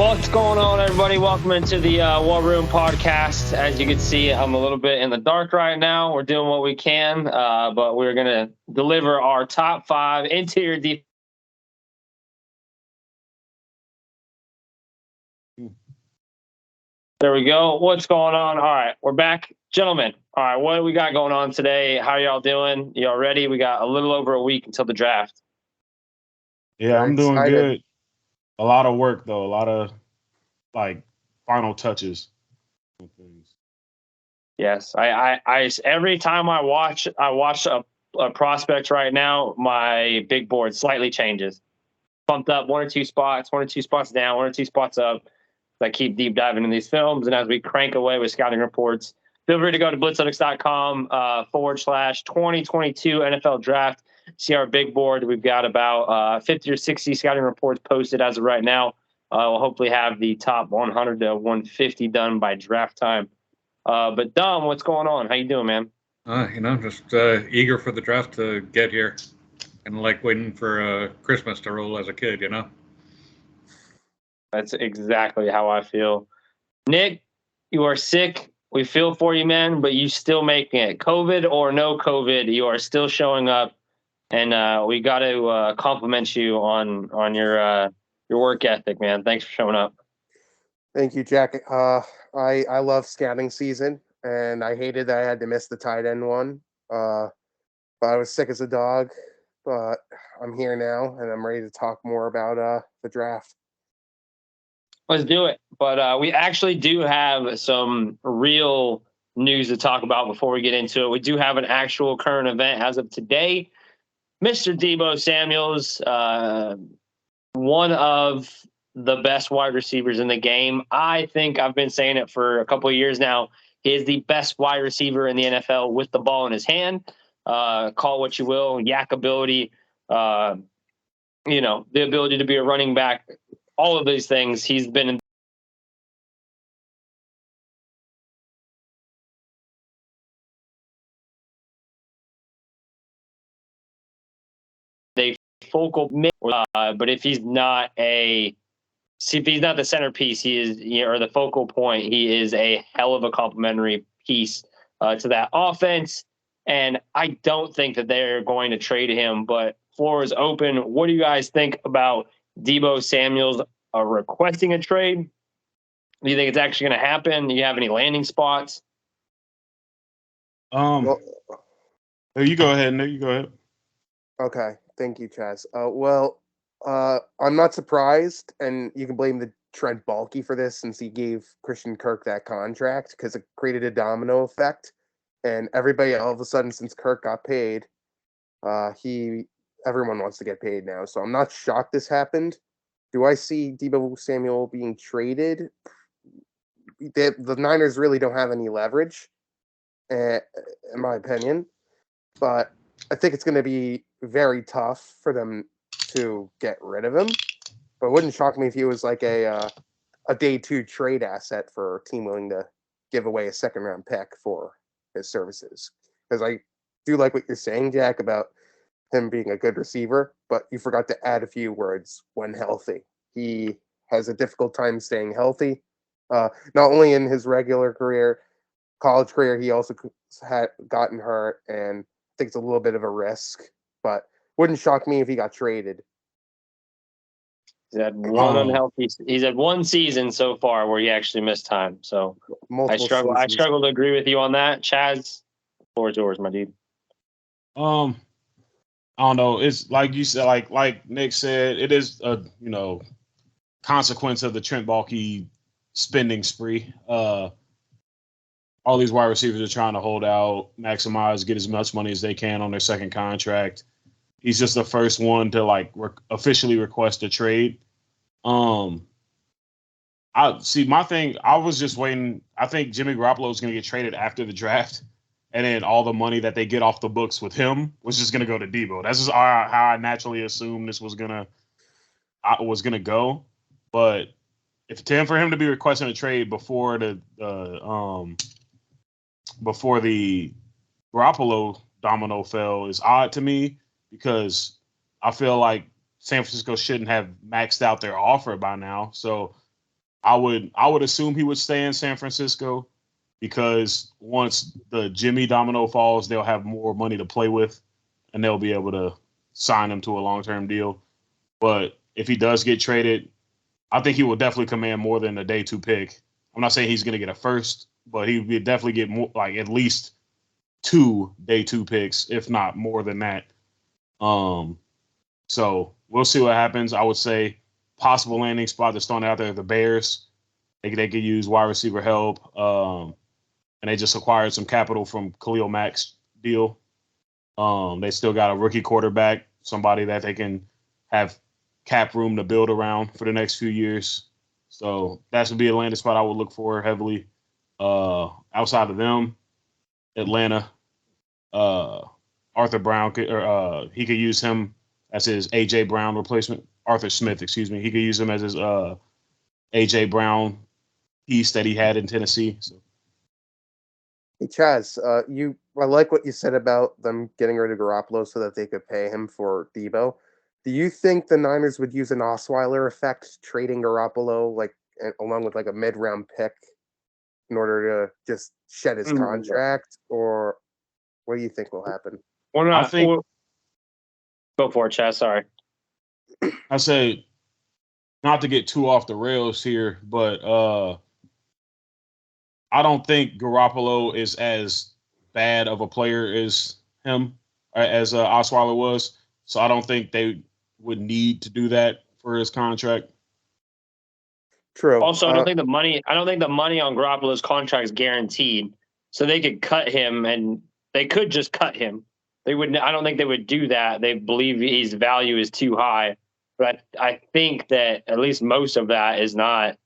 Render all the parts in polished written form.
What's going on, everybody? Welcome into the War Room podcast. As you can see, I'm a little bit in the dark right now. We're doing what we can, but we're going to deliver our top 5 interior defense. There we go. What's going on? All right, we're back. Gentlemen, all right, what do we got going on today? How y'all doing? Y'all ready? We got a little over a week until the draft. Yeah, I'm doing good. A lot of work, though. A lot of, final touches and things. Yes, I every time I watch a prospect right now, my big board slightly changes. Bumped up 1 or 2 spots, 1 or 2 spots down, 1 or 2 spots up. I keep deep diving in these films, and as we crank away with scouting reports, feel free to go to Blitzalytics.com /2022 NFL Draft. See our big board. We've got about 50 or 60 scouting reports posted as of right now. We'll hopefully have the top 100 to 150 done by draft time. But Dom, what's going on? How you doing, man? Just eager for the draft to get here, and like waiting for Christmas to roll as a kid. That's exactly how I feel. Nick, you are sick. We feel for you, man, but you still making it. COVID or no COVID, you are still showing up, and we got to compliment you on your work ethic, man. Thanks for showing up. Thank you, Jack. I love scouting season, and I hated that I had to miss the tight end one. But I was sick as a dog. But I'm here now, and I'm ready to talk more about the draft. Let's do it. But we actually do have some real news to talk about before we get into it. We do have an actual current event as of today. Mr. Deebo Samuels, one of the best wide receivers in the game. I think I've been saying it for a couple of years now. He is the best wide receiver in the NFL with the ball in his hand. Call what you will, yak ability, the ability to be a running back, all of these things. He's been in a focal, but if he's not the centerpiece, he is, or the focal point, he is a hell of a complementary piece to that offense. And I don't think that they're going to trade him, but floor is open. What do you guys think about Deebo Samuels requesting a trade? Do you think it's actually going to happen? Do you have any landing spots? You go ahead, Nick. You go ahead. Okay. Thank you, Chaz. I'm not surprised, and you can blame the Trent Baalke for this since he gave Christian Kirk that contract because it created a domino effect. And everybody, all of a sudden, since Kirk got paid, everyone wants to get paid now. So I'm not shocked this happened. Do I see Deebo Samuel being traded? The Niners really don't have any leverage, in my opinion. But I think it's going to be very tough for them to get rid of him. But it wouldn't shock me if he was like a day 2 trade asset for a team willing to give away a second-round pick for his services. Because I do like what you're saying, Jack, about him being a good receiver, but you forgot to add a few words when healthy. He has a difficult time staying healthy. Not only in his regular career, college career, he also had gotten hurt, and I think it's a little bit of a risk, but wouldn't shock me if he got traded. He's had one season so far where he actually missed time. So I struggle to agree with you on that. Chaz, the floor is yours, my dude. I don't know. It's like you said, like Nick said, it is a consequence of the Trent Baalke spending spree. All these wide receivers are trying to hold out, maximize, get as much money as they can on their second contract. He's just the first one to officially request a trade. I see my thing. I was just waiting. I think Jimmy Garoppolo is going to get traded after the draft, and then all the money that they get off the books with him was just going to go to Deebo. That's just how I naturally assumed this was gonna go. But for him to be requesting a trade before the Garoppolo domino fell is odd to me, because I feel like San Francisco shouldn't have maxed out their offer by now. So I would assume he would stay in San Francisco because once the Jimmy domino falls, they'll have more money to play with, and they'll be able to sign him to a long-term deal. But if he does get traded, I think he will definitely command more than a day 2 pick. I'm not saying he's going to get a first, but he would definitely get more, like at least 2 day 2 picks, if not more than that. So we'll see what happens. I would say possible landing spot that's thrown out there, the Bears. They could use wide receiver help. And they just acquired some capital from Khalil Mack's deal. They still got a rookie quarterback, somebody that they can have cap room to build around for the next few years. So that would be a landing spot I would look for heavily. Outside of them, Atlanta, Arthur Brown, he could use him as his A.J. Brown replacement. Arthur Smith, excuse me. He could use him as his A.J. Brown piece that he had in Tennessee. So. Hey, Chaz, I like what you said about them getting rid of Garoppolo so that they could pay him for Debo. Do you think the Niners would use an Osweiler effect, trading Garoppolo along with a mid-round pick in order to just shed his contract, or what do you think will happen? I think. Go for it, Chaz. Sorry. I say, not to get too off the rails here, but I don't think Garoppolo is as bad of a player as him, as Osweiler was. So I don't think they would need to do that for his contract. True. Also, I don't think the money on Garoppolo's contract is guaranteed. So they could cut him, and they could just cut him. They wouldn't. I don't think they would do that. They believe his value is too high. But I think that at least most of that is not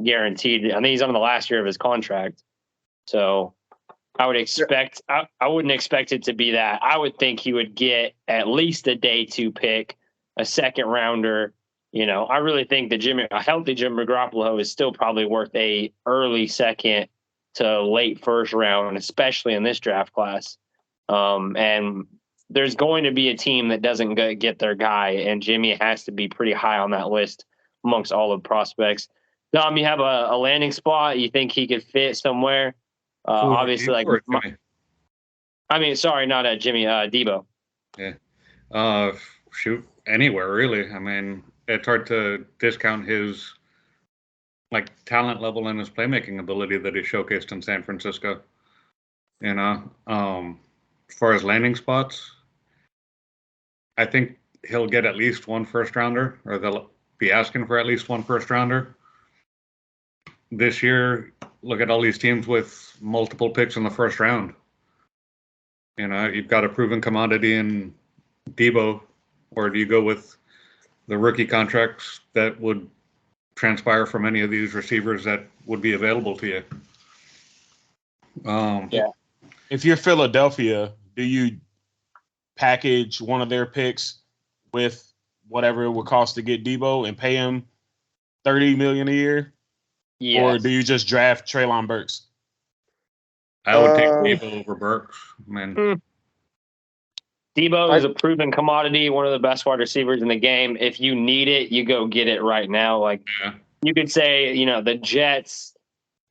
guaranteed. I think he's on the last year of his contract. So I would expect. I wouldn't expect it to be that. I would think he would get at least a day 2 pick, a second rounder. I really think a healthy Jimmy Garoppolo is still probably worth a early second to late first round, especially in this draft class. And there's going to be a team that doesn't get their guy, and Jimmy has to be pretty high on that list amongst all the prospects. Dom, you have a landing spot. You think he could fit somewhere? Obviously, sorry, not Jimmy, Debo. Yeah. Shoot, anywhere really. I mean, it's hard to discount his talent level and his playmaking ability that he showcased in San Francisco. As far as landing spots, I think he'll get at least 1 first rounder, or they'll be asking for at least 1 first rounder. This year, look at all these teams with multiple picks in the first round. You've got a proven commodity in Debo, or do you go with the rookie contracts that would transpire from any of these receivers that would be available to you? Yeah. If you're Philadelphia, do you package one of their picks with whatever it would cost to get Debo and pay him $30 million a year? Yes. Or do you just draft Treylon Burks? I would take Debo over Burks, man. Debo is a proven commodity, one of the best wide receivers in the game. If you need it, you go get it right now. You could say, the Jets,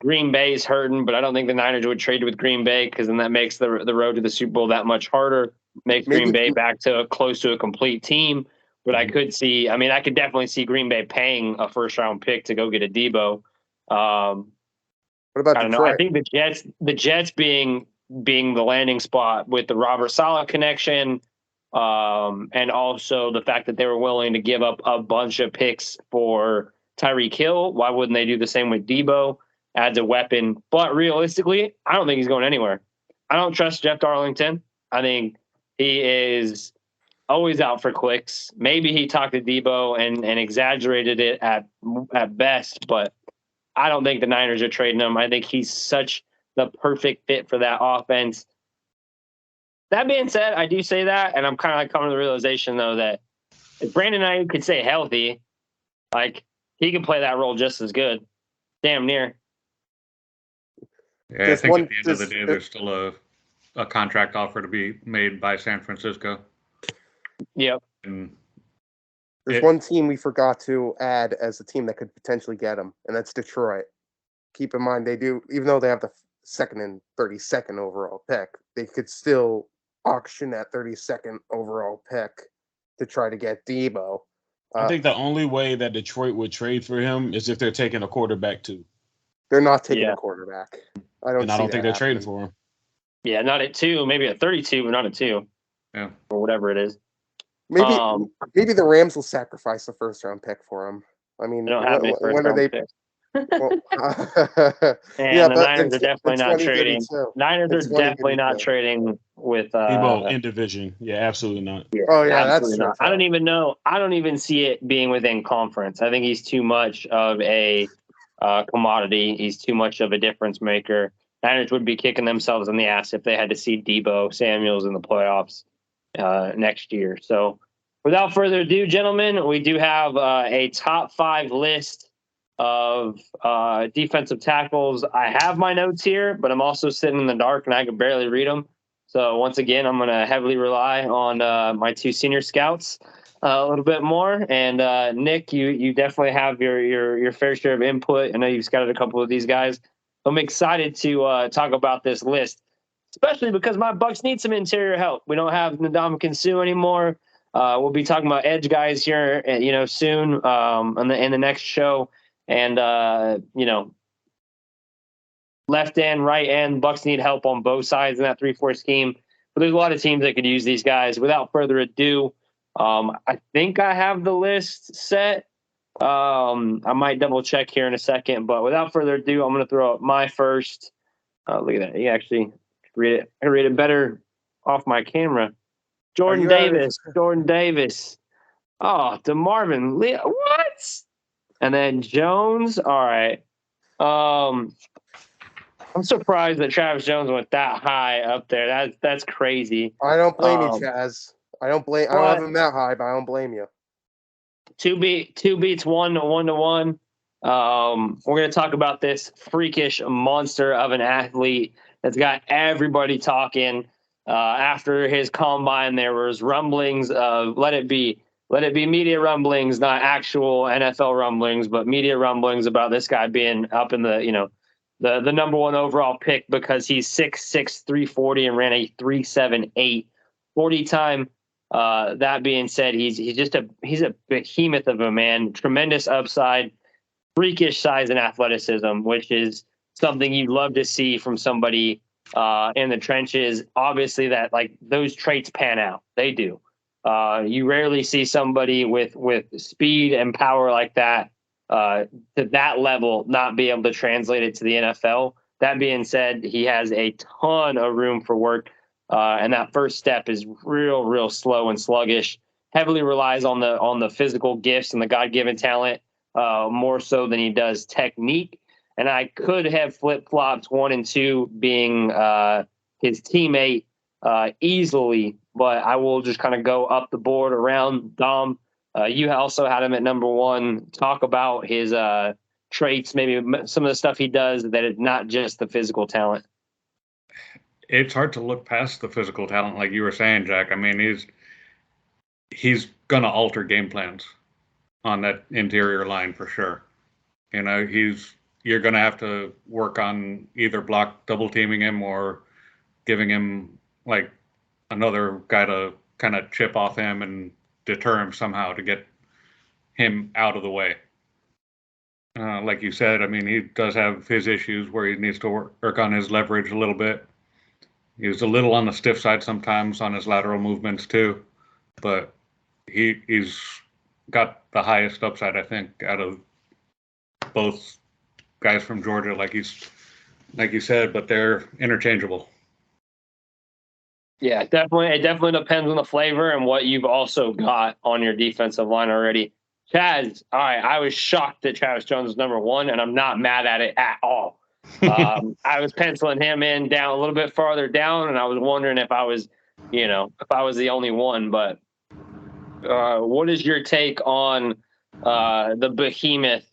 Green Bay's hurting, but I don't think the Niners would trade with Green Bay because then that makes the road to the Super Bowl that much harder. Makes Green Bay back to close to a complete team. But I could definitely see Green Bay paying a first round pick to go get a Debo. What about Detroit? I think the Jets being the landing spot with the Robert Saleh connection, and also the fact that they were willing to give up a bunch of picks for Tyreek Hill. Why wouldn't they do the same with Debo? Adds a weapon. But realistically, I don't think he's going anywhere. I don't trust Jeff Darlington. I think he is always out for clicks. Maybe he talked to Debo and exaggerated it at best, but I don't think the Niners are trading him. I think he's such the perfect fit for that offense. That being said, I do say that, and I'm kind of coming to the realization, though, that if Brandon Ayuk could stay healthy, he could play that role just as good. Damn near. Yeah, I think at the end of the day, there's still a contract offer to be made by San Francisco. Yep. And There's one team we forgot to add as a team that could potentially get him, and that's Detroit. Keep in mind, they do, even though they have the second and 32nd overall pick, they could still auction that 32nd overall pick to try to get Debo. I think the only way that Detroit would trade for him is if they're taking a quarterback too. They're not taking a quarterback. I don't think they're trading for him. Yeah, not at 2, maybe at 32, but not at 2. Yeah. Or whatever it is. Maybe the Rams will sacrifice the first round pick for him. I mean, when are they? Well, the Niners are definitely not trading. Niners are definitely not trading with Debo in division. Yeah, absolutely not. Yeah, that's not. I don't even know. I don't even see it being within conference. I think he's too much of a commodity. He's too much of a difference maker. Niners would be kicking themselves in the ass if they had to see Debo Samuels in the playoffs next year. So, without further ado, gentlemen, we do have a top 5 list of defensive tackles. I have my notes here, but I'm also sitting in the dark and I can barely read them. So once again, I'm going to heavily rely on my 2 senior scouts a little bit more. And Nick, you definitely have your fair share of input. I know you've scouted a couple of these guys. I'm excited to talk about this list, especially because my Bucks need some interior help. We don't have Ndamukong Suh anymore. We'll be talking about edge guys here, soon in the next show. And, left end, right end, Bucks need help on both sides in that 3-4 scheme. But there's a lot of teams that could use these guys. Without further ado, I think I have the list set. I might double check here in a second. But without further ado, I'm going to throw up my first. Look at that. You actually read it. I read it better off my camera. Jordan Davis. Oh, DeMarvin Lee. What? And then Jones. All right. I'm surprised that Travis Jones went that high up there. That's crazy. I don't blame you, Chaz. I don't have him that high, but I don't blame you. Two beats one to one. We're gonna talk about this freakish monster of an athlete that's got everybody talking. After his combine, there was rumblings of let it be media rumblings, not actual NFL rumblings, but media rumblings about this guy being up in the the number 1 overall pick because he's 6'6", 340 and ran a 3.78 40 time. That being said, he's a behemoth of a man, tremendous upside, freakish size and athleticism, which is something you'd love to see from somebody in the trenches. Obviously, that those traits pan out. They do. You rarely see somebody with speed and power like that to that level not be able to translate it to the NFL. That being said, he has a ton of room for work, and that first step is real slow and sluggish. Heavily relies on the physical gifts and the God-given talent more so than he does technique. And I could have flip-flopped 1 and 2 being his teammate easily, but I will just kind of go up the board around Dom. You also had him at number 1. Talk about his traits, maybe some of the stuff he does that is not just the physical talent. It's hard to look past the physical talent, like you were saying, Jack. I mean, he's going to alter game plans on that interior line for sure. You're going to have to work on either block double teaming him or giving him another guy to kind of chip off him and deter him somehow to get him out of the way. Like you said, I mean, he does have his issues where he needs to work on his leverage a little bit. He's a little on the stiff side sometimes on his lateral movements too, but he's got the highest upside, I think, out of both guys from Georgia, like you said, but they're interchangeable. Yeah, definitely. It definitely depends on the flavor and what you've also got on your defensive line already. Chaz, all right, I was shocked that Travis Jones was number 1, and I'm not mad at it at all. I was penciling him in down a little bit farther down, and I was wondering if I was the only one. But what is your take on the behemoth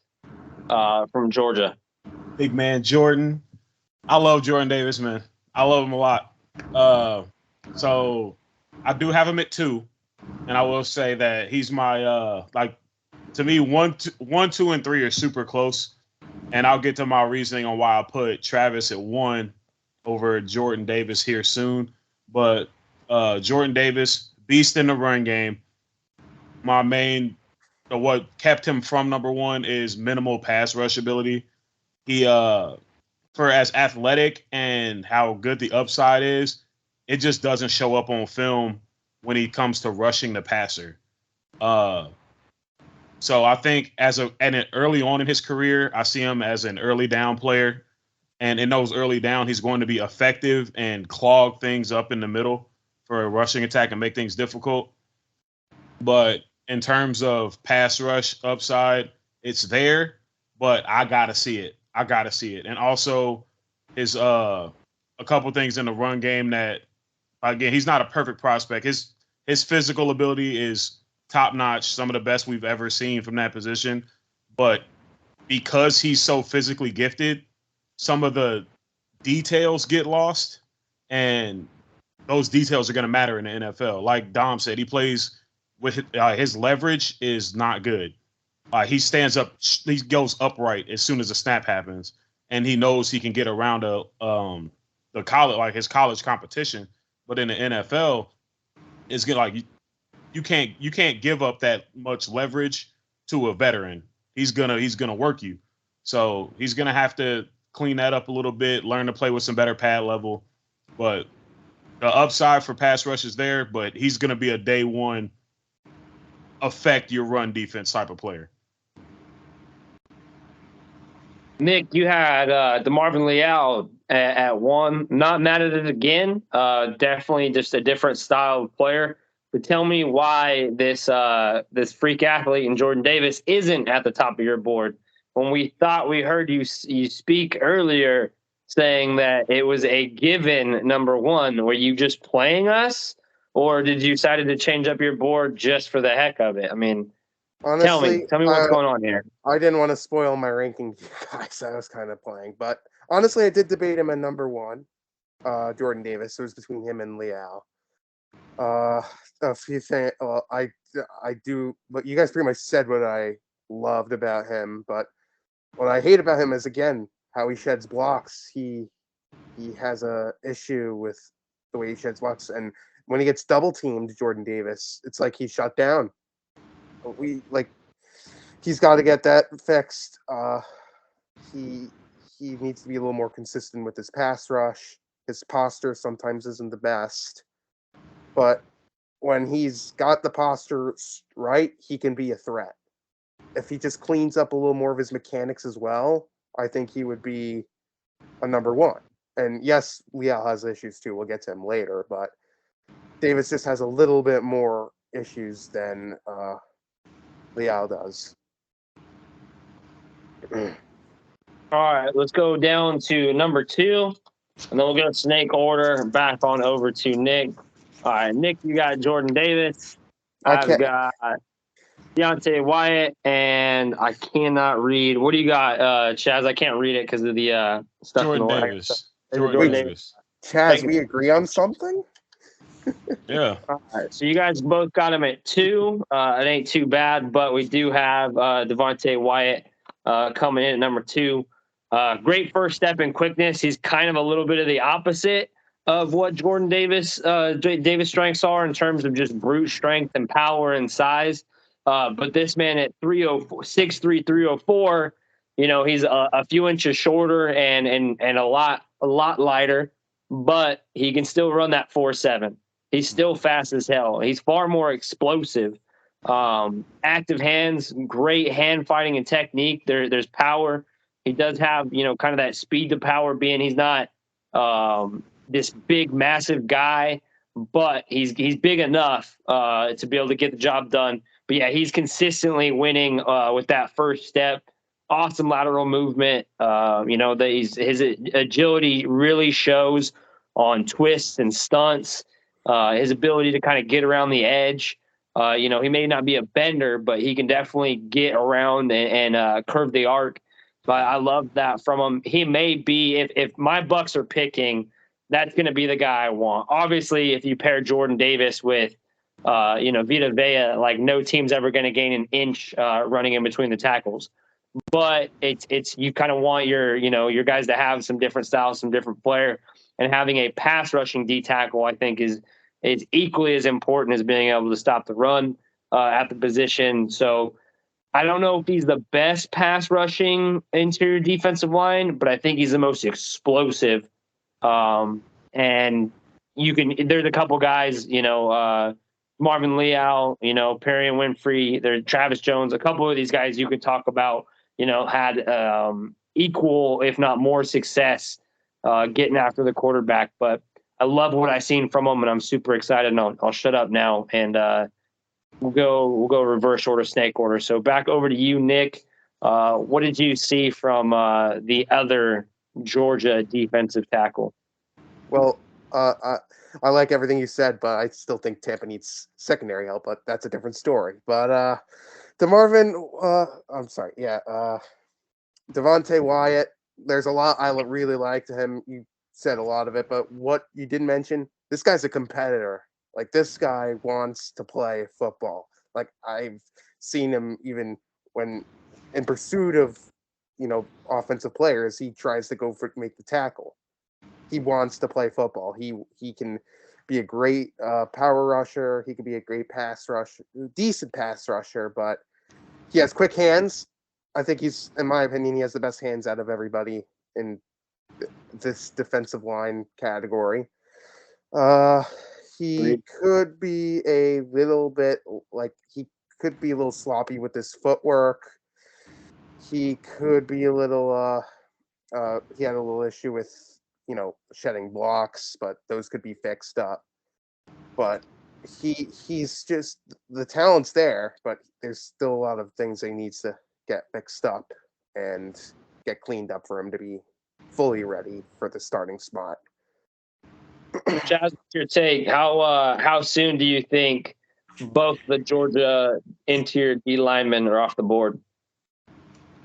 from Georgia? Big man Jordan. I love Jordan Davis, man. I love him a lot. So I do have him at 2. And I will say that he's my to me 1, 2, and 3 are super close. And I'll get to my reasoning on why I put Travis at 1 over Jordan Davis here soon. But Jordan Davis, beast in the run game. My main, what kept him from number 1 is minimal pass rush ability. He, for as athletic and how good the upside is, it just doesn't show up on film when he comes to rushing the passer. So I think early on in his career, I see him as an early down player. And in those early down, he's going to be effective and clog things up in the middle for a rushing attack and make things difficult. But in terms of pass rush upside, it's there, but I gotta see it. And also his a couple things in the run game that, again, he's not a perfect prospect. His physical ability is top notch, some of the best we've ever seen from that position. But because he's so physically gifted, some of the details get lost, and those details are going to matter in the NFL. Like Dom said, he plays with his leverage is not good. He stands up, he goes upright as soon as the snap happens, and he knows he can get around the college, like his college competition. But in the NFL, it's good. Like you can't give up that much leverage to a veteran. He's gonna work you. So he's gonna have to clean that up a little bit, learn to play with some better pad level. But the upside for pass rush is there, but he's gonna be a day one affect your run defense type of player. Nick, you had DeMarvin Leal at 1. Not mad at it again. Definitely just a different style of player. But tell me why this freak athlete in Jordan Davis isn't at the top of your board. When we thought we heard you speak earlier saying that it was a given number 1, were you just playing us? Or did you decide to change up your board just for the heck of it? I mean, honestly, tell me what's going on here. I didn't want to spoil my ranking, guys. I was kind of playing, but honestly, I did debate him at number 1, Jordan Davis. It was between him and Leal. A few things. Well, I do, but you guys pretty much said what I loved about him. But what I hate about him is, again, how he sheds blocks. He has a issue with the way he sheds blocks, and when he gets double teamed, Jordan Davis, it's like he's shut down. He's got to get that fixed. He needs to be a little more consistent with his pass rush. His posture sometimes isn't the best, but when he's got the posture right, he can be a threat. If he just cleans up a little more of his mechanics as well, I think he would be a number 1. And yes, Leal has issues too. We'll get to him later, but Davis just has a little bit more issues than Leal does. All right, let's go down to number 2, and then we'll go snake order back on over to Nick. All right, Nick, you got Jordan Davis. I've got Devonta Wyatt, and I cannot read. What do you got, Chaz? I can't read it because of the stuff. Jordan Davis. Jordan Davis. Chaz, we agree on something? Yeah. All right, so you guys both got him at 2. It ain't too bad, but we do have Devonta Wyatt coming in at number 2. Great first step in quickness. He's kind of a little bit of the opposite of what Jordan Davis strengths are in terms of just brute strength and power and size. But this man at 6'3", 304, he's a few inches shorter and a lot lighter, but he can still run that 4.7. He's still fast as hell. He's far more explosive. Active hands, great hand fighting and technique. There's power. He does have, kind of that speed to power being. He's not this big, massive guy, but he's big enough to be able to get the job done. But yeah, he's consistently winning with that first step. Awesome lateral movement. His agility really shows on twists and stunts. His ability to kind of get around the edge. He may not be a bender, but he can definitely get around and curve the arc. But I love that from him. He may be, if my Bucks are picking, that's going to be the guy I want. Obviously, if you pair Jordan Davis with Vita Vea, like no team's ever going to gain an inch running in between the tackles. But it's you kind of want your guys to have some different styles, some different flair, and having a pass rushing D tackle, I think is equally as important as being able to stop the run at the position. So I don't know if he's the best pass rushing interior defensive line, but I think he's the most explosive. And there's a couple guys, Marvin Leal, Perry and Winfrey, there's Travis Jones, a couple of these guys you could talk about, had equal, if not more success getting after the quarterback. But I love what I've seen from him, and I'm super excited. And I'll shut up now, and we'll go reverse order, snake order. So back over to you, Nick. What did you see from the other Georgia defensive tackle? Well, I like everything you said, but I still think Tampa needs secondary help, but that's a different story. But Devonta Wyatt, there's a lot I really liked him. You said a lot of it, but what you didn't mention, this guy's a competitor. Like, this guy wants to play football. Like, I've seen him even when in pursuit of, offensive players, he tries to make the tackle. He wants to play football. He can be a great power rusher. He can be a great decent pass rusher, but he has quick hands. I think in my opinion, he has the best hands out of everybody in this defensive line category. He could be a little bit sloppy with his footwork. He could be a little he had a little issue with shedding blocks, but those could be fixed up. But he's just, the talent's there, but there's still a lot of things he needs to get fixed up and get cleaned up for him to be fully ready for the starting spot. Chaz, what's your take? How soon do you think both the Georgia interior D linemen are off the board?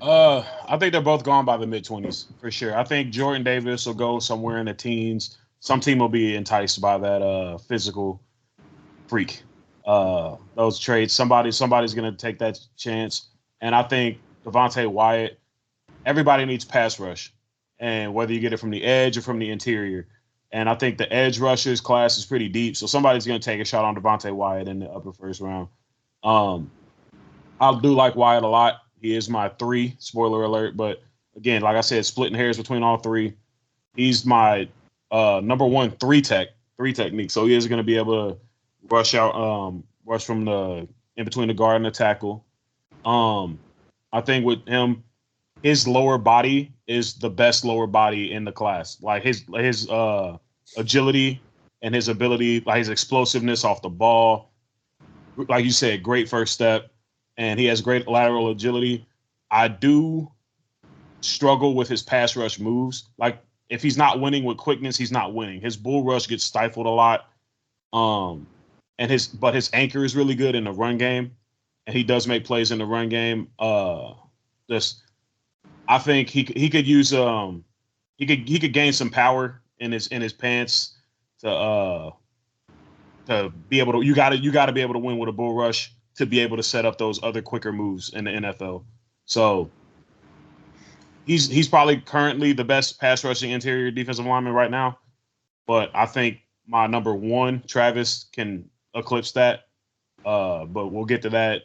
I think they're both gone by the mid-20s for sure. I think Jordan Davis will go somewhere in the teens. Some team will be enticed by that physical freak. Those traits. Somebody's going to take that chance. And I think Devonta Wyatt, everybody needs pass rush. And whether you get it from the edge or from the interior. And I think the edge rushers class is pretty deep. So somebody's going to take a shot on Devonta Wyatt in the upper first round. I do like Wyatt a lot. He is my 3, spoiler alert. But again, like I said, splitting hairs between all 3. He's my number 1 3 technique. So he is going to be able to rush from in between the guard and the tackle. I think with him, his lower body is the best lower body in the class. Like his agility and his ability, like his explosiveness off the ball. Like you said, great first step. And he has great lateral agility. I do struggle with his pass rush moves. Like, if he's not winning with quickness, he's not winning. His bull rush gets stifled a lot. But his anchor is really good in the run game, and he does make plays in the run game. I think he could use he could gain some power in his pants to be able to. You got to be able to win with a bull rush to be able to set up those other quicker moves in the NFL. So he's probably currently the best pass rushing interior defensive lineman right now. But I think my number 1, Travis, can eclipse that. But we'll get to that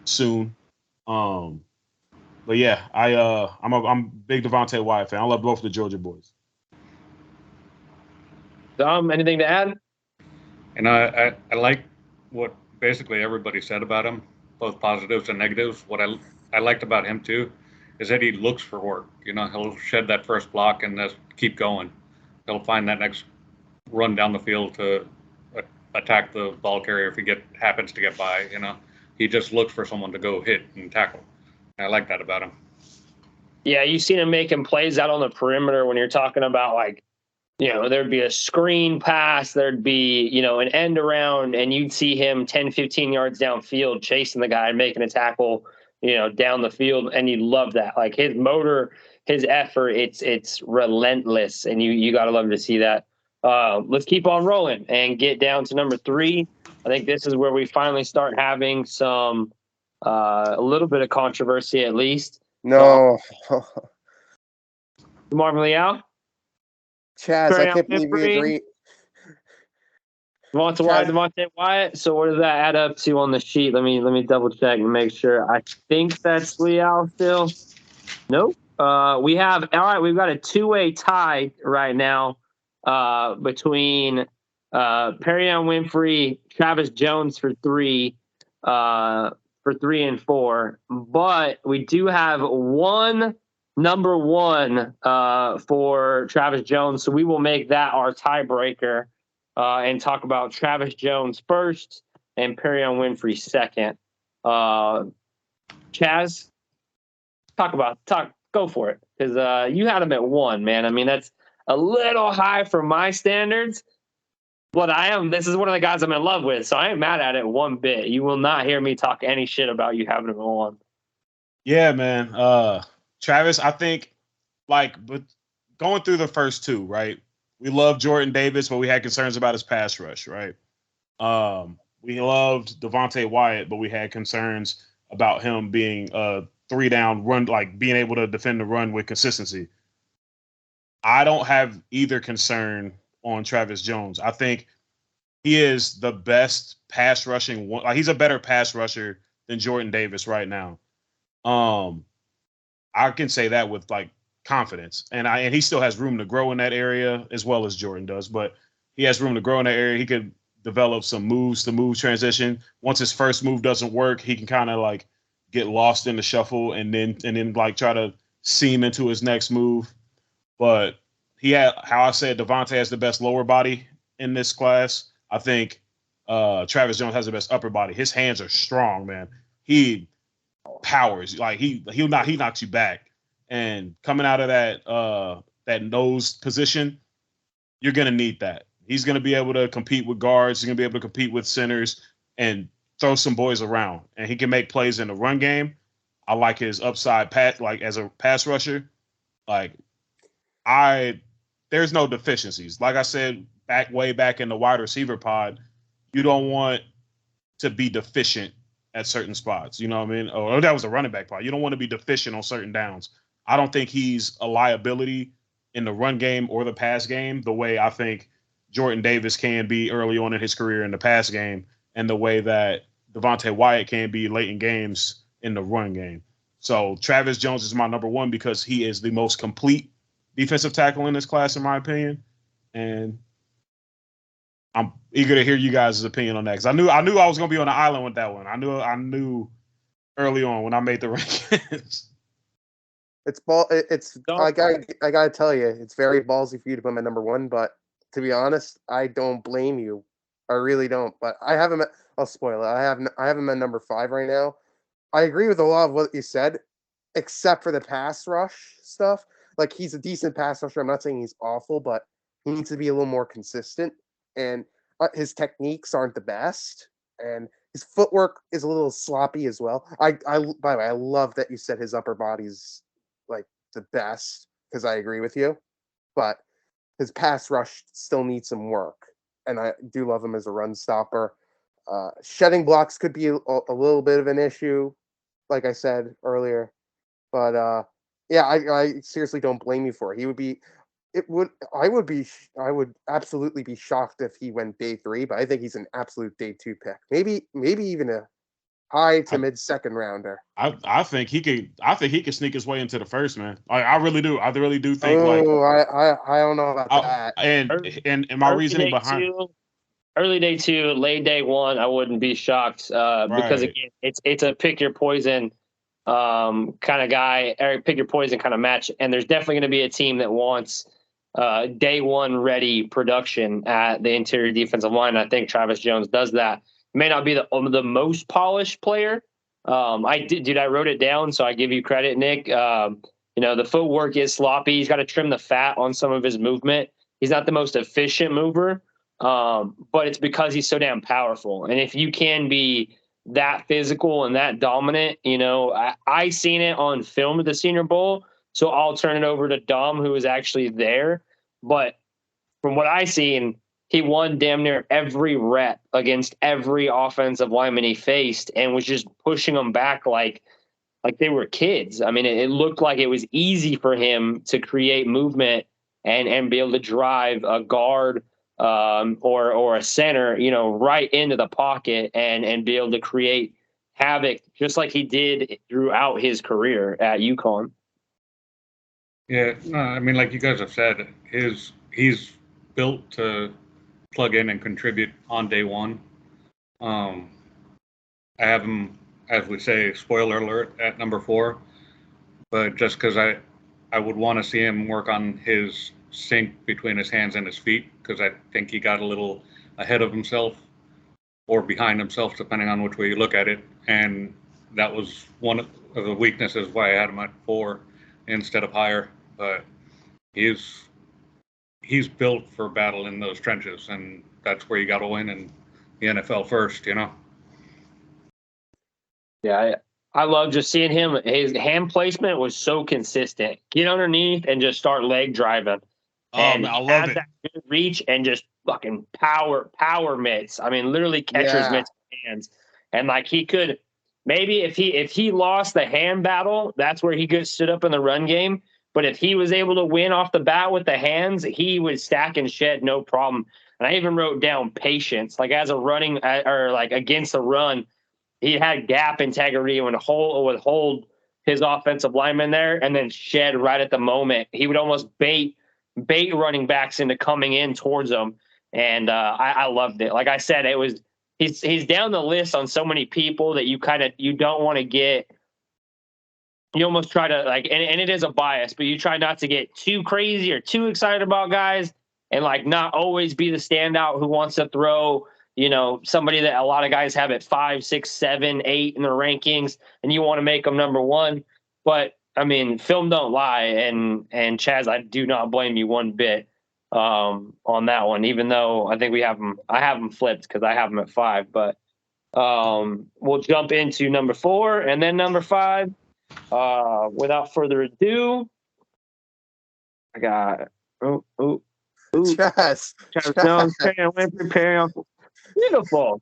soon. But yeah, I'm a big Devonta Wyatt fan. I love both the Georgia boys. Dom, anything to add? And I like what basically everybody said about him, both positives and negatives. What I liked about him too is that he looks for work. He'll shed that first block and just keep going. He'll find that next run down the field to attack the ball carrier if he happens to get by. He just looks for someone to go hit and tackle. And I like that about him. Yeah, you've seen him making plays out on the perimeter when you're talking about, like, there'd be a screen pass, there'd be, an end around, and you'd see him 10, 15 yards downfield chasing the guy and making a tackle, down the field. And you love that. Like, his motor, his effort, it's relentless. And you got to love to see that. let's keep on rolling and get down to number 3. I think this is where we finally start having some a little bit of controversy, at least. No. Marvin Leal, Chaz, I can't believe we agree. Devonta Wyatt. So what does that add up to on the sheet? Let me double check and make sure. I think that's Leal still. Nope. We've got a 2-way tie right now between Perion Winfrey, Travis Jones for 3 and 4. But we do have one number 1 for Travis Jones, so we will make that our tiebreaker and talk about Travis Jones first and Perion Winfrey second. Chaz, go for it, because you had him at 1, man. I mean, that's a little high for my standards, but this is one of the guys I'm in love with, so I ain't mad at it one bit. You will not hear me talk any shit about you having him at 1. Yeah, man. Travis, I think, but going through the first 2, right? We love Jordan Davis, but we had concerns about his pass rush, right? We loved Devonta Wyatt, but we had concerns about him being a 3-down run, like being able to defend the run with consistency. I don't have either concern on Travis Jones. I think he is the best pass rushing one. Like, he's a better pass rusher than Jordan Davis right now. I can say that with confidence, and he still has room to grow in that area as well as Jordan does. But he has room to grow in that area. He could develop some moves to move transition. Once his first move doesn't work, he can kind of get lost in the shuffle and then try to seam into his next move. But how I said, Devonta has the best lower body in this class. I think Travis Jones has the best upper body. His hands are strong, man. He powers, he knocks you back. And coming out of that nose position, you're gonna need that. He's gonna be able to compete with guards. He's gonna be able to compete with centers and throw some boys around. And he can make plays in the run game. I like his upside pass, as a pass rusher. There's no deficiencies. Like I said, way back in the wide receiver pod, you don't want to be deficient at certain spots. You know what I mean? Or that was a running back pod. You don't want to be deficient on certain downs. I don't think he's a liability in the run game or the pass game the way I think Jordan Davis can be early on in his career in the pass game, and the way that Devonta Wyatt can be late in games in the run game. So Travis Jones is my number 1 because he is the most complete defensive tackle in this class, in my opinion. And I'm eager to hear you guys' opinion on that, because I knew I was going to be on the island with that one. I knew early on when I made the rankings. I gotta tell you, it's very ballsy for you to put him at number 1, but to be honest, I don't blame you. I really don't. But I have him I'll spoil it. I have him at number 5 right now. I agree with a lot of what you said, except for the pass rush stuff. He's a decent pass rusher. I'm not saying he's awful, but he needs to be a little more consistent. And his techniques aren't the best, and his footwork is a little sloppy as well. By the way, I love that you said his upper body's the best, because I agree with you, but his pass rush still needs some work, and I do love him as a run stopper. Shedding blocks could be a little bit of an issue, like I said earlier, but I seriously don't blame you for it. I would absolutely be shocked if he went day 3, but I think he's an absolute day 2 pick. Maybe even a high to mid second rounder. I think he could sneak his way into the first, man. I really do. I really do think I don't know about that. And my reasoning behind early day 2, late day 1, I wouldn't be shocked because again, it's a pick your poison kind of guy, Eric, pick your poison kind of match, and there's definitely going to be a team that wants day 1 ready production at the interior defensive line. I think Travis Jones does that. May not be the most polished player. I wrote it down, so I give you credit, Nick. The footwork is sloppy. He's got to trim the fat on some of his movement. He's not the most efficient mover, but it's because he's so damn powerful. And if you can be that physical and that dominant, I seen it on film at the Senior Bowl, so I'll turn it over to Dom, who was actually there. But from what I seen, he won damn near every rep against every offensive lineman he faced and was just pushing them back like they were kids. I mean, it looked like it was easy for him to create movement and be able to drive a guard or a center, right into the pocket and be able to create havoc just like he did throughout his career at UConn. Yeah, no, I mean, like you guys have said, he's built to plug in and contribute on day one. I have him, as we say, spoiler alert, at number 4, but just because I would want to see him work on his sync between his hands and his feet, because I think he got a little ahead of himself or behind himself, depending on which way you look at it, and that was one of the weaknesses why I had him at 4 instead of higher. But he's built for battle in those trenches, and that's where you got to win in the NFL first, Yeah, I love just seeing him. His hand placement was so consistent. Get underneath and just start leg driving. And I love it. That good reach and just fucking power mitts. I mean, literally catcher's mitts hands. And like he could maybe if he lost the hand battle, that's where he could stood up in the run game. But if he was able to win off the bat with the hands, he would stack and shed no problem. And I even wrote down patience, like as a running or like against the run. He had gap integrity and would hold his offensive lineman there and then shed right at the moment. He would almost bait running backs into coming in towards them. And I loved it. Like I said, he's down the list on so many people that you don't want to get. You almost try to and it is a bias, but you try not to get too crazy or too excited about guys and like not always be the standout who wants to throw, somebody that a lot of guys have at 5, 6, 7, 8 in their rankings, and you want to make them number 1. But I mean, film don't lie, and Chaz, I do not blame you one bit on that one. Even though I think I have them flipped because I have them at 5. But we'll jump into number 4 and then number 5. Without further ado, I got Chaz. preparing.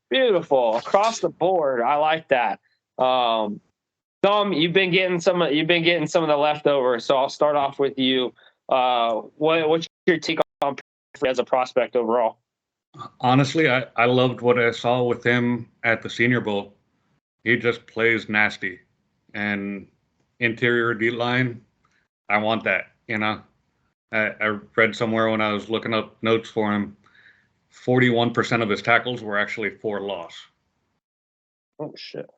Beautiful across the board. I like that. Tom, you've been getting some of the leftovers, so I'll start off with you. What's your take on as a prospect overall? Honestly, I loved what I saw with him at the Senior Bowl. He just plays nasty, and interior D line, I want that. I read somewhere when I was looking up notes for him, 41% of his tackles were actually for loss. Oh shit!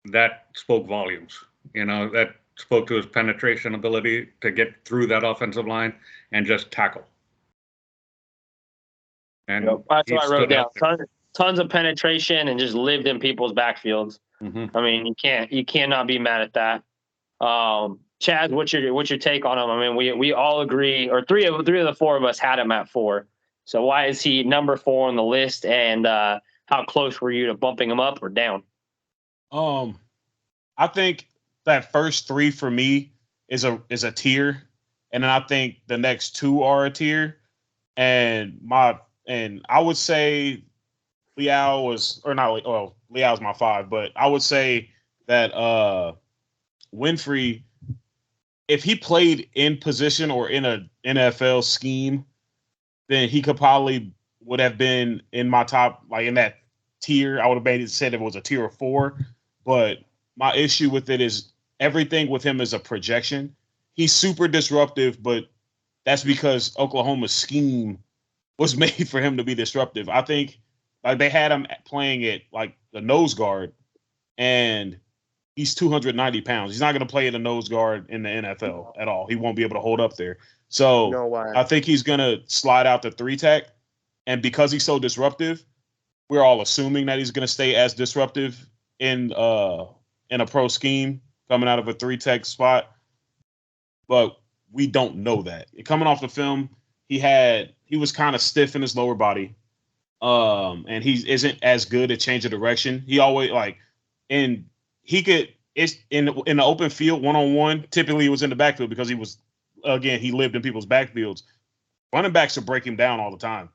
That spoke volumes. That spoke to his penetration ability to get through that offensive line and just tackle. And that's what I wrote down. Tons of penetration and just lived in people's backfields. Mm-hmm. I mean, you cannot be mad at that. Chad, what's your take on him? I mean, we all agree, or three of the 4 of us had him at 4. So why is he number 4 on the list? And how close were you to bumping him up or down? I think that first 3 for me is a tier, and then I think the next 2 are a tier. And I would say Leal's my 5, but I would say that Winfrey, if he played in position or in a NFL scheme, then he would have been in my top, like in that tier. I would have made it said it was a tier of 4, but my issue with it is everything with him is a projection. He's super disruptive, but that's because Oklahoma's scheme was made for him to be disruptive. I think like they had him playing it like the nose guard, and he's 290 pounds. He's not going to play in the nose guard in the NFL at all. He won't be able to hold up there. So I think he's going to slide out the 3-tech. And because he's so disruptive, we're all assuming that he's going to stay as disruptive in a pro scheme coming out of a 3-tech spot. But we don't know that. Coming off the film, he was kind of stiff in his lower body. And he isn't as good at change of direction. He always it's in the open field 1-on-1. Typically, he was in the backfield because he lived in people's backfields. running backs would break him down all the time.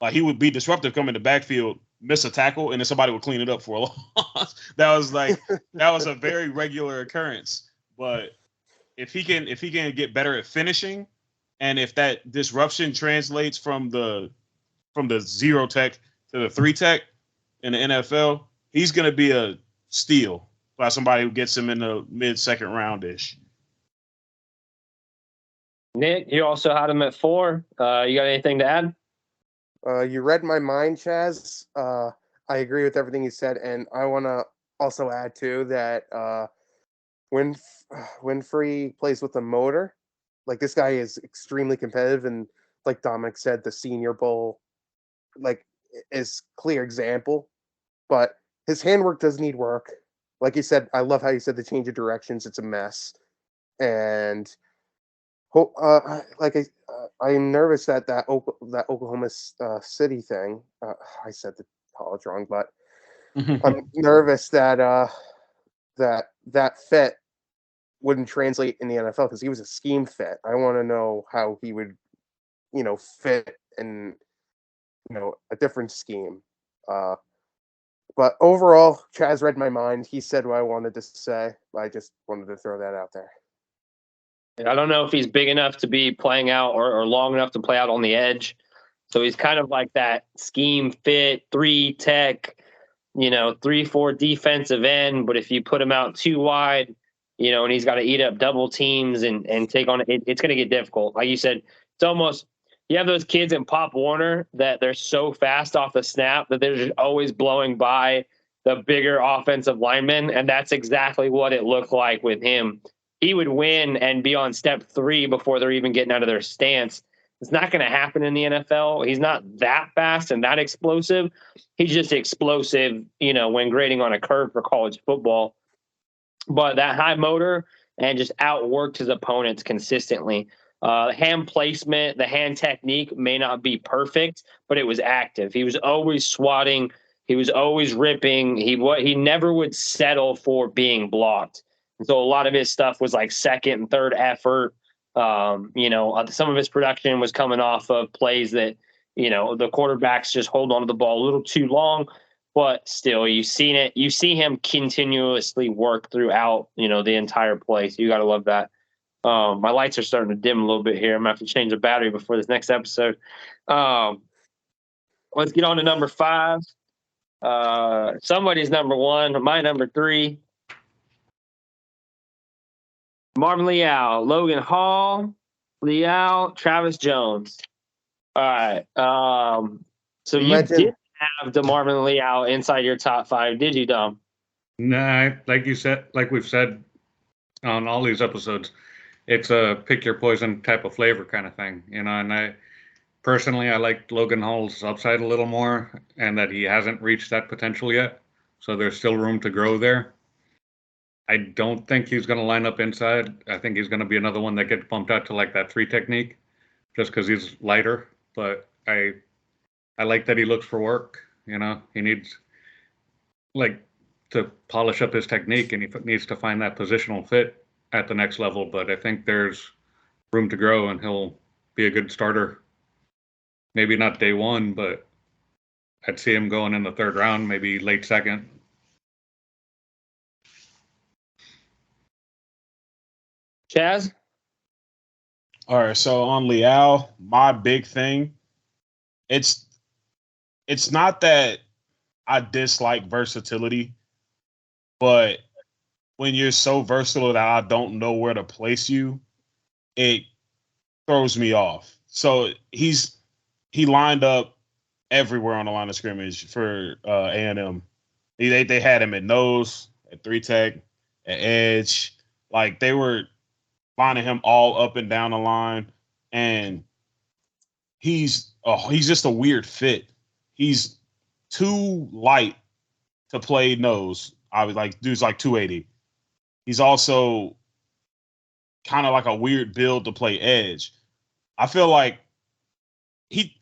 Like he would be disruptive, come in the backfield, miss a tackle, and then somebody would clean it up for a loss. that was a very regular occurrence. But if he can get better at finishing, and if that disruption translates from the 0 tech to the 3 tech in the NFL, he's going to be a steal by somebody who gets him in the mid-second round-ish. Nick, you also had him at 4. You got anything to add? You read my mind, Chaz. I agree with everything you said, and I want to also add too that Winfrey plays with a motor. Like this guy is extremely competitive, and like Dominic said, the Senior Bowl like is clear example. But his handwork does need work. Like you said, I love how you said the change of directions. It's a mess, and I'm nervous that Oklahoma City thing. I said the college wrong, but I'm nervous that that fit wouldn't translate in the NFL because he was a scheme fit. I want to know how he would, fit in, a different scheme. But overall, Chaz read my mind. He said what I wanted to say. I just wanted to throw that out there. I don't know if he's big enough to be playing out or long enough to play out on the edge. So he's kind of like that scheme fit, 3 tech, 3-4 defensive end. But if you put him out too wide, and he's got to eat up double teams and take on it, it's going to get difficult. Like you said, it's almost, you have those kids in Pop Warner that they're so fast off the snap that they're just always blowing by the bigger offensive linemen. And that's exactly what it looked like with him. He would win and be on step 3 before they're even getting out of their stance. It's not going to happen in the NFL. He's not that fast and that explosive. He's just explosive, when grading on a curve for college football. But that high motor and just outworked his opponents consistently. Hand placement, the hand technique may not be perfect, but it was active. He was always swatting. He was always ripping. He never would settle for being blocked. And so a lot of his stuff was like second and third effort. Some of his production was coming off of plays that, the quarterbacks just hold on to the ball a little too long. But still, you see him continuously work throughout, the entire play. So you got to love that. My lights are starting to dim a little bit here. I'm going to have to change the battery before this next episode. Let's get on to number 5. Somebody's number 1, my number 3. Marvin Leal, Logan Hall, Leal, Travis Jones. All right. So you did have DeMarvin Leal inside your top 5, did you, Dom? Nah, like you said, like we've said on all these episodes, it's a pick your poison type of flavor kind of thing, And I personally like Logan Hall's upside a little more, and that he hasn't reached that potential yet. So there's still room to grow there. I don't think he's going to line up inside. I think he's going to be another one that gets bumped out to like that 3 technique, just because he's lighter. But I like that he looks for work. He needs to polish up his technique, and he needs to find that positional fit at the next level. But I think there's room to grow, and he'll be a good starter. Maybe not day 1, but I'd see him going in the 3rd round, maybe late 2nd. Chaz? All right, so on Leal, my big thing, it's not that I dislike versatility, but when you're so versatile that I don't know where to place you, it throws me off. So he lined up everywhere on the line of scrimmage for A&M. They had him at nose, at 3 tech, at edge. Like they were lining him all up and down the line, and he's just a weird fit. He's too light to play nose. I was like, dude's like 280. He's also kind of like a weird build to play edge. I feel like he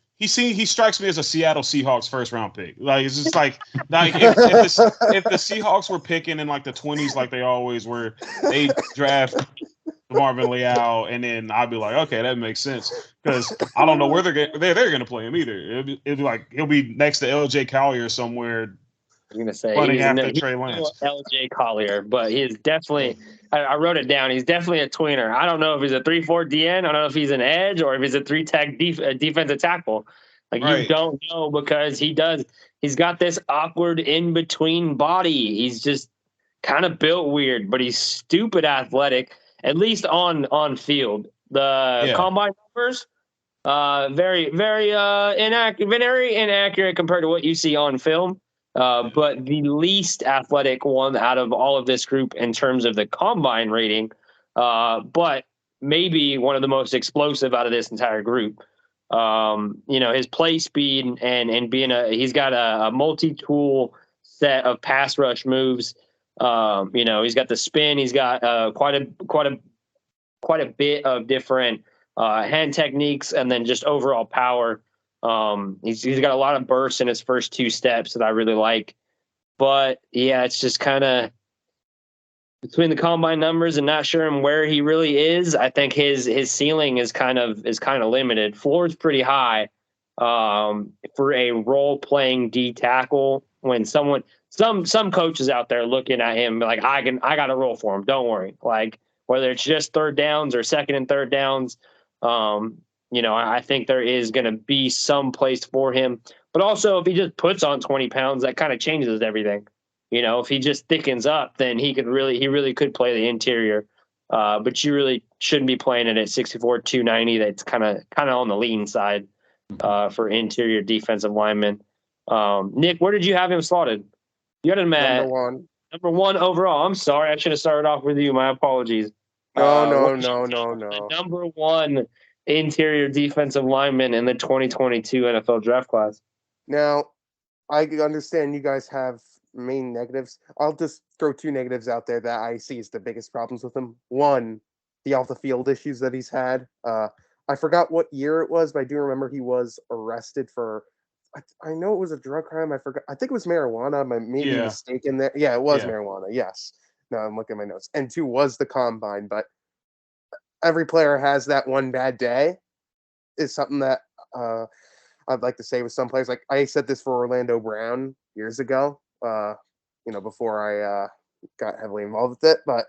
strikes me as a Seattle Seahawks 1st round pick. Like it's just like if the Seahawks were picking in like the 20s like they always were, they draft Marvin Leal, and then I'd be like, okay, that makes sense because I don't know where they're going to play him either. It'd be like he'll be next to LJ Collier somewhere. I was gonna say running he's after Trey Lance. LJ Collier, but he is definitely. I wrote it down. He's definitely a tweener. I don't know if he's a 3-4 DN. I don't know if he's an edge or if he's a 3-tech defensive tackle. Like Right. You don't know because he's got this awkward in between body. He's just kind of built weird, but he's stupid athletic. At least on field, the combine numbers, very inaccurate compared to what you see on film. But the least athletic one out of all of this group in terms of the combine rating, but maybe one of the most explosive out of this entire group. His play speed and being he's got a multi-tool set of pass rush moves. He's got the spin. He's got quite a bit of different hand techniques, and then just overall power. He's got a lot of bursts in his first 2 steps that I really like. But yeah, it's just kind of between the combine numbers and not sure where he really is. I think his ceiling is kind of limited. Floor is pretty high for a role playing D tackle. When some coaches out there looking at him like I got a role for him. Don't worry. Like whether it's just third downs or second and third downs, I think there is going to be some place for him. But also, if he just puts on 20 pounds, that kind of changes everything. If he just thickens up, then he really could play the interior. But you really shouldn't be playing it at 6'4", 290. That's kind of on the lean side for interior defensive linemen. Nick, where did you have him slotted? You had him at number one overall. I'm sorry, I should have started off with you. My apologies. No. Number one interior defensive lineman in the 2022 NFL draft class. Now, I understand you guys have main negatives. I'll just throw 2 negatives out there that I see as the biggest problems with him. One, the off the field issues that he's had. I forgot what year it was, but I do remember he was arrested for. I know it was a drug crime. I forgot. I think it was marijuana. I may be mistaken there. Yeah, it was marijuana. Yes. No, I'm looking at my notes. And 2 was the combine, but every player has that one bad day. Is something that I'd like to say with some players. Like I said this for Orlando Brown years ago. Before I got heavily involved with it, but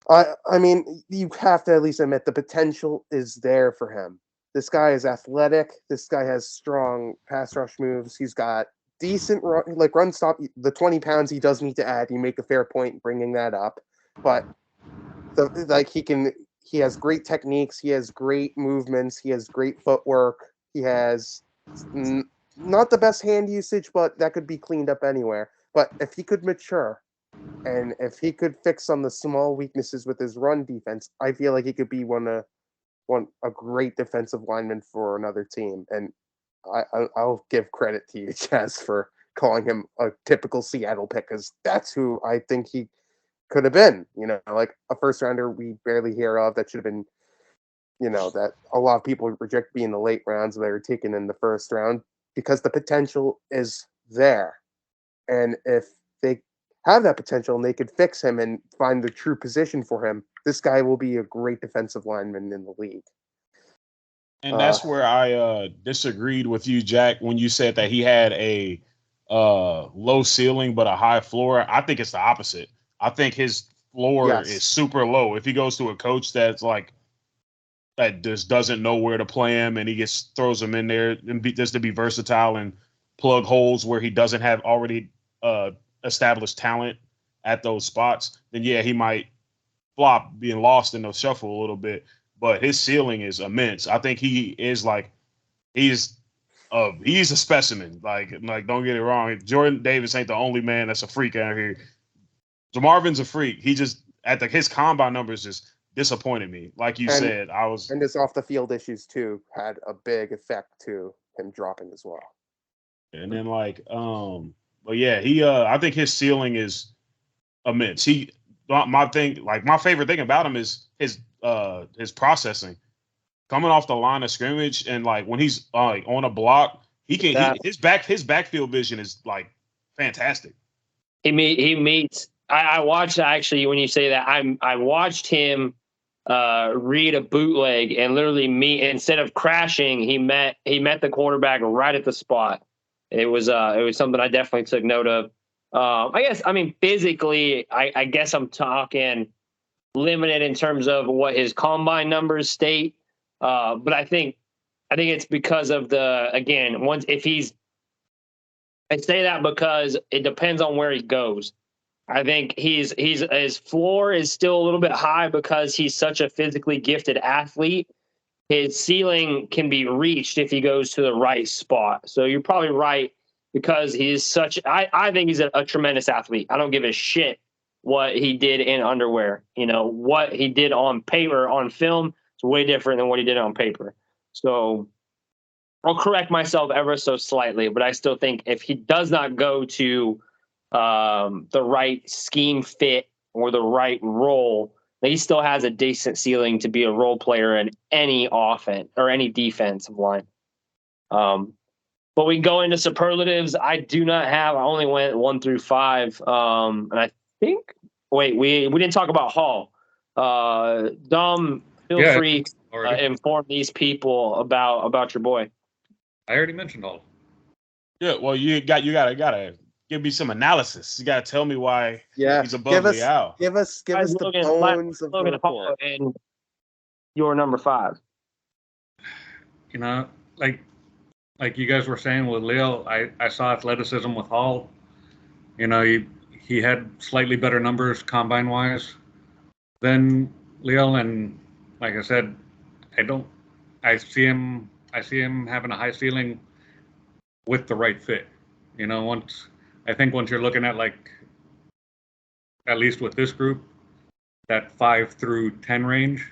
I mean, you have to at least admit the potential is there for him. This guy is athletic. This guy has strong pass rush moves. He's got decent run stop. The 20 pounds he does need to add. You make a fair point bringing that up, but he has great techniques. He has great movements. He has great footwork. He has not the best hand usage, but that could be cleaned up anywhere. But if he could mature and if he could fix some of the small weaknesses with his run defense, I feel like he could be a great defensive lineman for another team. And I'll give credit to you, Chaz, for calling him a typical Seattle pick, because that's who I think he could have been. Like a first rounder we barely hear of that should have been, that a lot of people reject being the late rounds. They were taken in the first round because the potential is there. And if they have that potential and they could fix him and find the true position for him, this guy will be a great defensive lineman in the league. And that's where I disagreed with you, Jack, when you said that he had a low ceiling but a high floor. I think it's the opposite. I think his floor is super low. If he goes to a coach that just doesn't know where to play him and he just throws him in there and just to be versatile and plug holes where he doesn't have already established talent at those spots, then he might flop, being lost in the shuffle a little bit. But his ceiling is immense. I think he is he's a specimen. Like don't get it wrong. Jordan Davis ain't the only man that's a freak out here. DeMarvin's a freak. He just his combine numbers just disappointed me. Like you said, and his off the field issues too had a big effect to him dropping as well. And then but yeah, I think his ceiling is immense. My favorite thing about him is his processing. Coming off the line of scrimmage and when he's on a block, his backfield vision is fantastic. He meets. I watched, actually, when you say that, I watched him read a bootleg and literally instead of crashing, he met the quarterback right at the spot. It was something I definitely took note of. I mean, physically, I guess I'm talking limited in terms of what his combine numbers state. But I think it's because of I say that because it depends on where he goes. I think his floor is still a little bit high because he's such a physically gifted athlete. His ceiling can be reached if he goes to the right spot. So you're probably right because I think he's a tremendous athlete. I don't give a shit what he did in underwear. What he did on paper, on film, is way different than what he did on paper. So I'll correct myself ever so slightly, but I still think if he does not go to the right scheme fit or the right role, he still has a decent ceiling to be a role player in any offense or any defensive line. But we go into superlatives. I only went 1 through 5. And I think, we didn't talk about Hall. Dom, feel free to inform these people about your boy. I already mentioned Hall. Yeah, well, you gotta give me some analysis. You gotta tell me why he's above Leal. Give us the bones of Logan Hall and your number 5. Like you guys were saying with Leal, I saw athleticism with Hall. He had slightly better numbers combine wise than Leal, and like I said, I see him having a high ceiling with the right fit. Once you're looking at, like, at least with this group, that 5 through 10 range,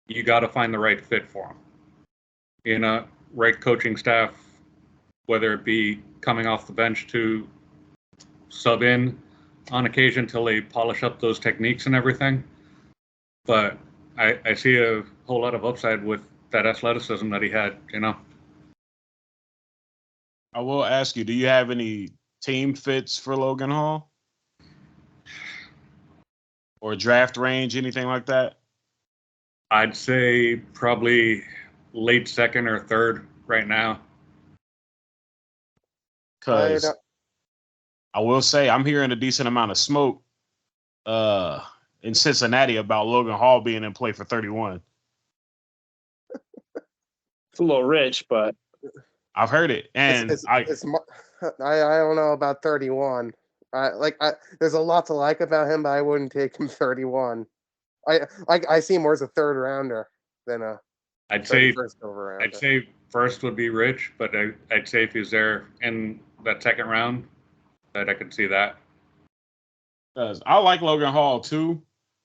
you got to find the right fit for him. Right coaching staff, whether it be coming off the bench to sub in on occasion till they polish up those techniques and everything. But I see a whole lot of upside with that athleticism that he had. I will ask you, do you have any team fits for Logan Hall? Or draft range, anything like that? I'd say probably late 2nd or 3rd right now. Because I will say I'm hearing a decent amount of smoke in Cincinnati about Logan Hall being in play for 31. It's a little rich, but I've heard it, and I don't know about 31. There's a lot to like about him, but I wouldn't take him 31. I see him more as a 3rd rounder than a. I'd say first would be rich, but I'd say if he's there in that 2nd round, that I could see that. Because I like Logan Hall too,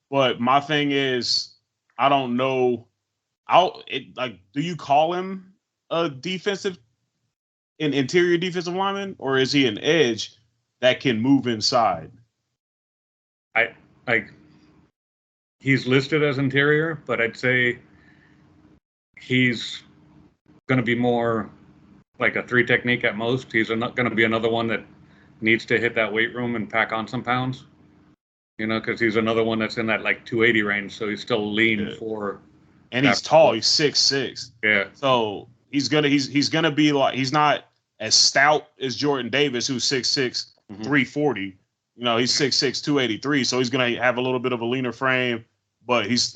but my thing is I don't know. Do you call him a interior defensive lineman, or is he an edge that can move inside? He's listed as interior, but I'd say he's going to be more like a 3 technique at most. He's not going to be another one that needs to hit that weight room and pack on some pounds, because he's another one that's in that like 280 range. So he's still lean for. And he's tall. He's 6'6". Yeah. So he's gonna be like, he's not as stout as Jordan Davis, who's 6'6", 340. He's 6'6", 283. So he's gonna have a little bit of a leaner frame, but he's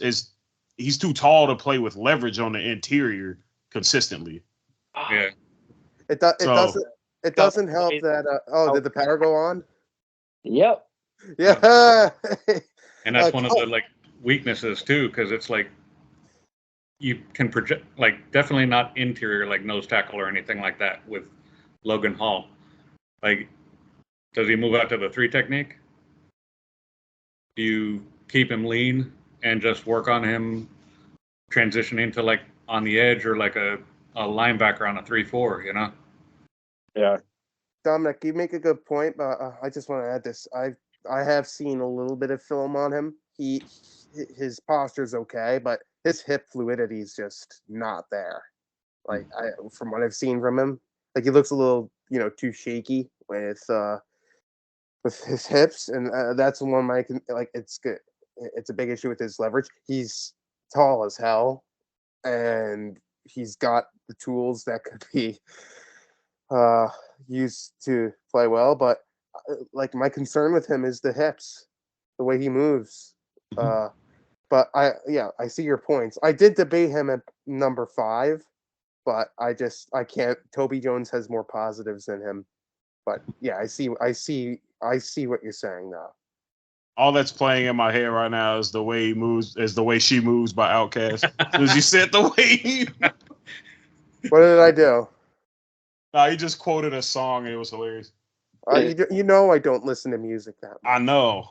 too tall to play with leverage on the interior consistently. Yeah. It doesn't help that. Did the power go on? Yep. Yeah. And that's one of the weaknesses too, because it's like you can project, definitely not interior like nose tackle or anything like that with Logan Hall. Does he move out to the 3 technique? Do you keep him lean and just work on him transitioning to on the edge or a linebacker on a 3-4, Yeah. Dominic, you make a good point, but I just want to add this. I have seen a little bit of film on him. His posture's okay, but his hip fluidity is just not there. From what I've seen from him, he looks a little, too shaky with his hips, and that's one it's good. it's a big issue with his leverage. He's tall as hell, and he's got the tools that could be used to play well. But like my concern with him is the hips, the way he moves. But I see your points. I did debate him at number 5, but I can't. Toby Jones has more positives than him. But yeah, I see what you're saying now. All that's playing in my head right now is the way he moves, is the way she moves by Outkast. As you said, the way he. What did I do? Nah, he just quoted a song and it was hilarious. You know I don't listen to music that much. I know.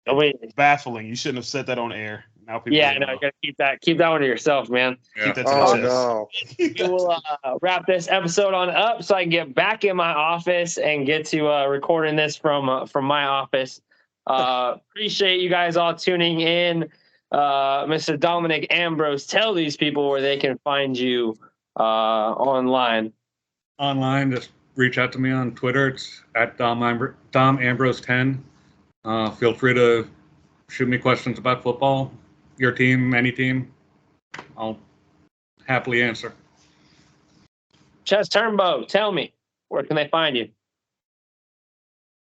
Oh, wait. It's baffling. You shouldn't have said that on air. Now people. Yeah, no, you gotta keep that one to yourself, man. Keep that to the chest. No. We will wrap this episode on up so I can get back in my office and get to recording this from my office. Appreciate you guys all tuning in. Mr. Dominic Ambrose, tell these people where they can find you online. Online, just reach out to me on Twitter. It's at Dom Ambrose 10. Feel free to shoot me questions about football, your team, any team. I'll happily answer. Chess Turnbow, tell me, where can they find you?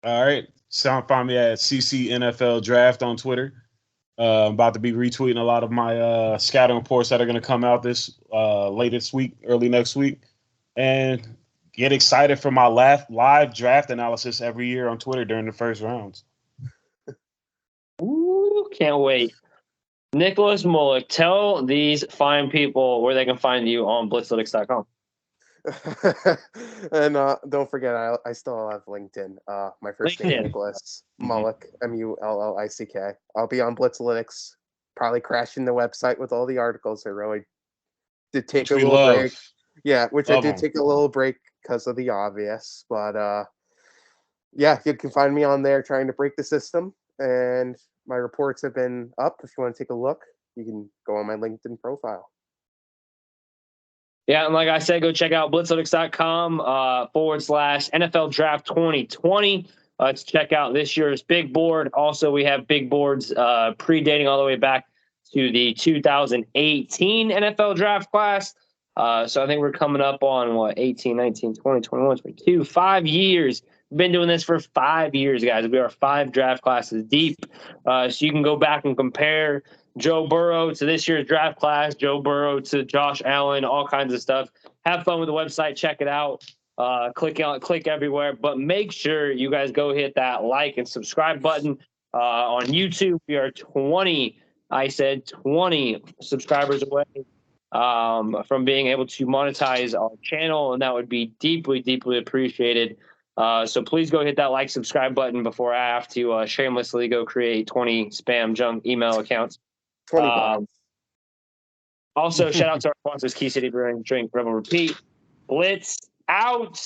All right. Find me at CC NFL Draft on Twitter. I'm about to be retweeting a lot of my scouting reports that are going to come out this latest week, early next week. And get excited for my live draft analysis every year on Twitter during the first rounds. Ooh, can't wait. Nicholas Mullick, tell these fine people where they can find you on Blitzalytics.com. And don't forget, I still have LinkedIn. My first name, Nicholas Mullick, Mullick. I'll be on Blitzalytics, probably crashing the website with all the articles. I really did take a little break. Yeah, which I did take a little break because of the obvious. But yeah, you can find me on there trying to break the system. And my reports have been up. If you want to take a look, you can go on my LinkedIn profile. Yeah, and like I said, go check out Blitzalytics.com /NFL Draft 2020 to check out this year's big board. Also, we have big boards predating all the way back to the 2018 NFL Draft class. So I think we're coming up on, 18, 19, 20, 21, 22, 5 years. We've been doing this for 5 years, guys. We are 5 draft classes deep. So you can go back and compare Joe Burrow to this year's draft class, Joe Burrow to Josh Allen, all kinds of stuff. Have fun with the website. Check it out. Click everywhere. But make sure you guys go hit that like and subscribe button on YouTube. We are 20 subscribers away from being able to monetize our channel, and that would be deeply, deeply appreciated. So please go hit that like, subscribe button before I have to shamelessly go create 20 spam junk email accounts. 20 Also, shout out to our sponsors, Key City Brewing, Drink, Rebel, Repeat. Blitz out.